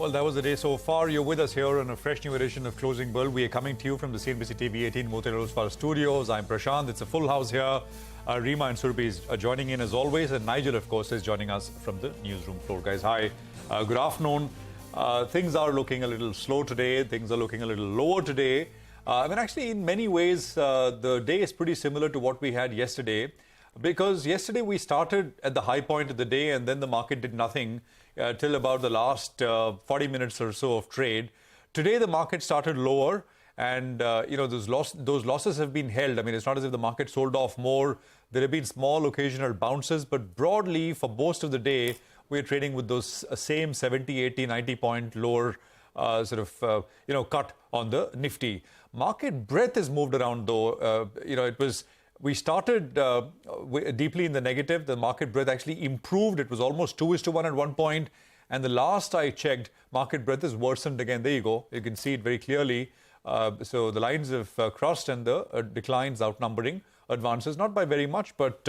Well, that was the day so far. You're with us here on a fresh new edition of Closing Bell. We are coming to you from the CNBC-TV18 Motilal's studios. I'm Prashant. It's a full house here. Reema and Surabhi are joining in as always. And Nigel, of course, is joining us from the newsroom floor. Guys, hi. Good afternoon. Things are looking a little slow today. Things are looking a little lower today. Actually, in many ways, the day is pretty similar to what we had yesterday. Because yesterday we started at the high point of the day and then the market did nothing till about the last 40 minutes or so of trade. Today the market started lower and those losses have been held. I mean, it's not as if the market sold off more. There have been small occasional bounces, but broadly for most of the day we're trading with those same 70, 80, 90 point lower cut on the Nifty. Market breadth has moved around though. We started deeply in the negative. The market breadth actually improved. It was almost 2:1 at one point. And the last I checked, market breadth has worsened again. There you go. You can see it very clearly. So the lines have crossed and the declines outnumbering advances, not by very much, but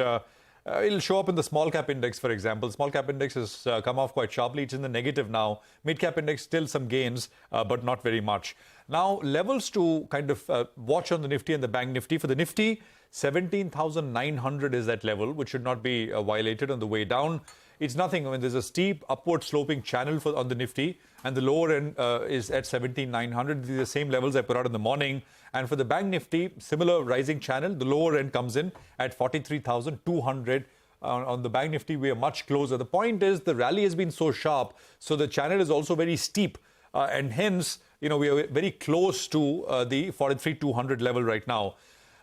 it'll show up in the small cap index, for example. Small cap index has come off quite sharply. It's in the negative now. Mid cap index still some gains, but not very much. Now, levels to kind of watch on the Nifty and the Bank Nifty. For the Nifty, 17,900 is that level, which should not be violated on the way down. It's nothing. I mean, there's a steep upward sloping channel on the Nifty, and the lower end is at 17,900. These are the same levels I put out in the morning. And for the Bank Nifty, similar rising channel. The lower end comes in at 43,200. On the Bank Nifty, we are much closer. The point is the rally has been so sharp, so the channel is also very steep, and hence, we are very close to the 43,200 level right now.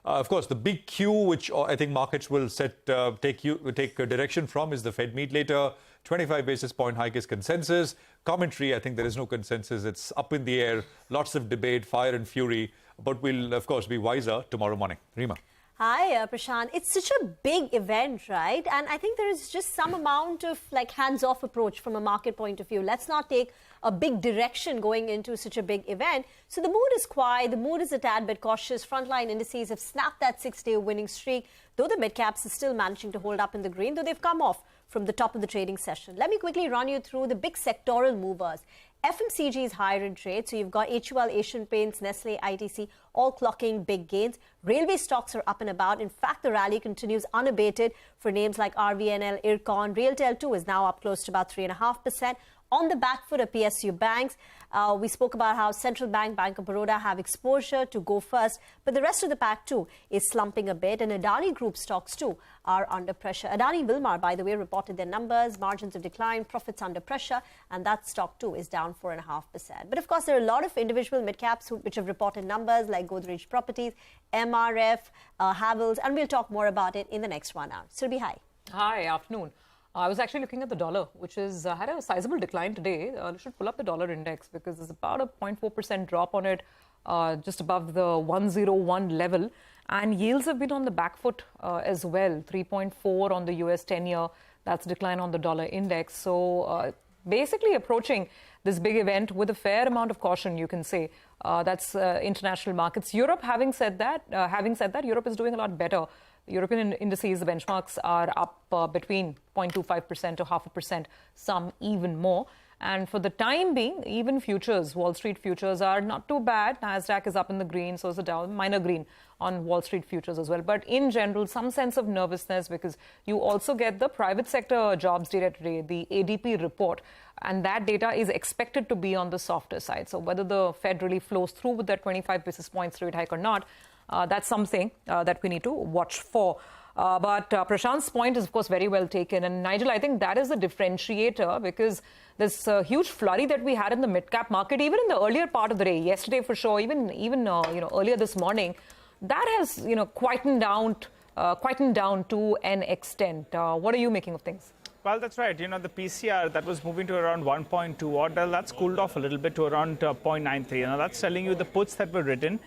Of course, the big Q, which I think markets will take a direction from, is the Fed meet later. 25 basis point hike is consensus. Commentary, I think there is no consensus. It's up in the air. Lots of debate, fire and fury. But we'll, of course, be wiser tomorrow morning. Reema. Hi, Prashant. It's such a big event, right? And I think there is just some amount of hands-off approach from a market point of view. Let's not take a big direction going into such a big event. So the mood is quiet. The mood is a tad bit cautious. Frontline indices have snapped that 6-day winning streak, though the mid-caps are still managing to hold up in the green, though they've come off from the top of the trading session. Let me quickly run you through the big sectoral movers. FMCG is higher in trade, so you've got HUL, Asian Paints, Nestle, ITC, all clocking big gains. Railway stocks are up and about. In fact, the rally continues unabated for names like RVNL, Ircon. Realtel too is now up close to about 3.5%. On the back foot are PSU banks. We spoke about how Central Bank, Bank of Baroda have exposure to go first, but the rest of the pack too is slumping a bit, and Adani Group stocks too are under pressure. Adani Wilmar, by the way, reported their numbers, margins of decline, profits under pressure, and that stock too is down 4.5%. But of course, there are a lot of individual mid-caps which have reported numbers like Godrej Properties, MRF, Havells, and we'll talk more about it in the next 1 hour. Surabhi, hi. Hi, afternoon. I was actually looking at the dollar, which has had a sizable decline today. You should pull up the dollar index because there's about a 0.4% drop on it, just above the 101 level. And yields have been on the back foot as well, 3.4 on the US 10-year. That's a decline on the dollar index. So basically approaching this big event with a fair amount of caution, you can say. That's international markets. Europe, having said that, Europe is doing a lot better. European indices, the benchmarks are up between 0.25% to 0.5%, some even more. And for the time being, even futures, Wall Street futures are not too bad. Nasdaq is up in the green, so is the Dow, minor green on Wall Street futures as well. But in general, some sense of nervousness because you also get the private sector jobs data today, the ADP report. And that data is expected to be on the softer side. So whether the Fed really flows through with that 25 basis points rate hike or not, that's something that we need to watch for. But Prashant's point is, of course, very well taken. And Nigel, I think that is the differentiator because this huge flurry that we had in the mid-cap market, even in the earlier part of the day, yesterday for sure, even earlier this morning, that has quietened down to an extent. What are you making of things? Well, that's right. The PCR that was moving to around 1.2 odd, that's cooled off a little bit to around 0.93. That's telling you the puts that were written.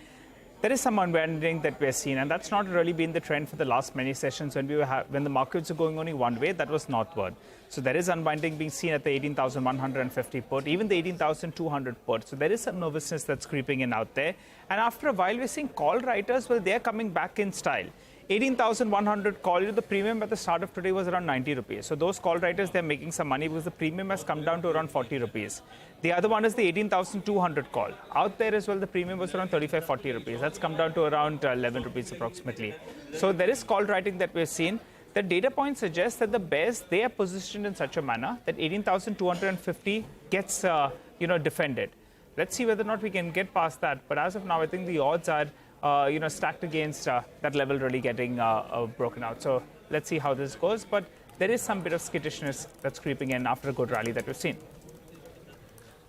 There is some unwinding that we're seeing, and that's not really been the trend for the last many sessions. When the markets are going only one way, that was northward. So there is unwinding being seen at the 18,150 put, even the 18,200 put. So there is some nervousness that's creeping in out there. And after a while, we're seeing call writers, well, they're coming back in style. 18,100 call. The premium at the start of today was around 90 rupees. So those call writers, they're making some money because the premium has come down to around 40 rupees. The other one is the 18,200 call. Out there as well, the premium was around 35, 40 rupees. That's come down to around 11 rupees approximately. So there is call writing that we've seen. The data point suggests that the bears, they are positioned in such a manner that 18,250 gets, defended. Let's see whether or not we can get past that. But as of now, I think the odds are, stacked against that level really getting broken out. So let's see how this goes. But there is some bit of skittishness that's creeping in after a good rally that we've seen.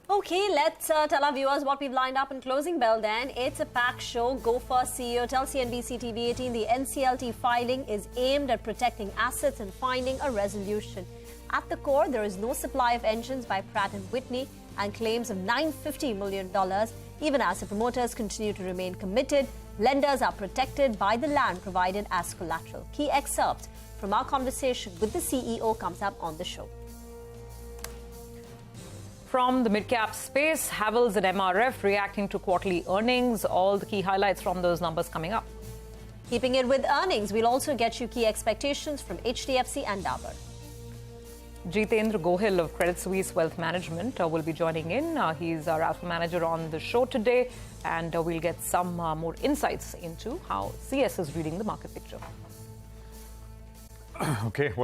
Okay, let's tell our viewers what we've lined up in closing bell then. It's a packed show. Go First CEO tells CNBC-TV18 the NCLT filing is aimed at protecting assets and finding a resolution. At the core, there is no supply of engines by Pratt & Whitney and claims of $950 million. Even as the promoters continue to remain committed, lenders are protected by the land provided as collateral. Key excerpts from our conversation with the CEO comes up on the show. From the mid-cap space, Havells and MRF reacting to quarterly earnings. All the key highlights from those numbers coming up. Keeping it with earnings, we'll also get you key expectations from HDFC and Dabur. Jitendra Gohil of Credit Suisse Wealth Management will be joining in. He's our alpha manager on the show today, and we'll get some more insights into how CS is reading the market picture. Okay. Well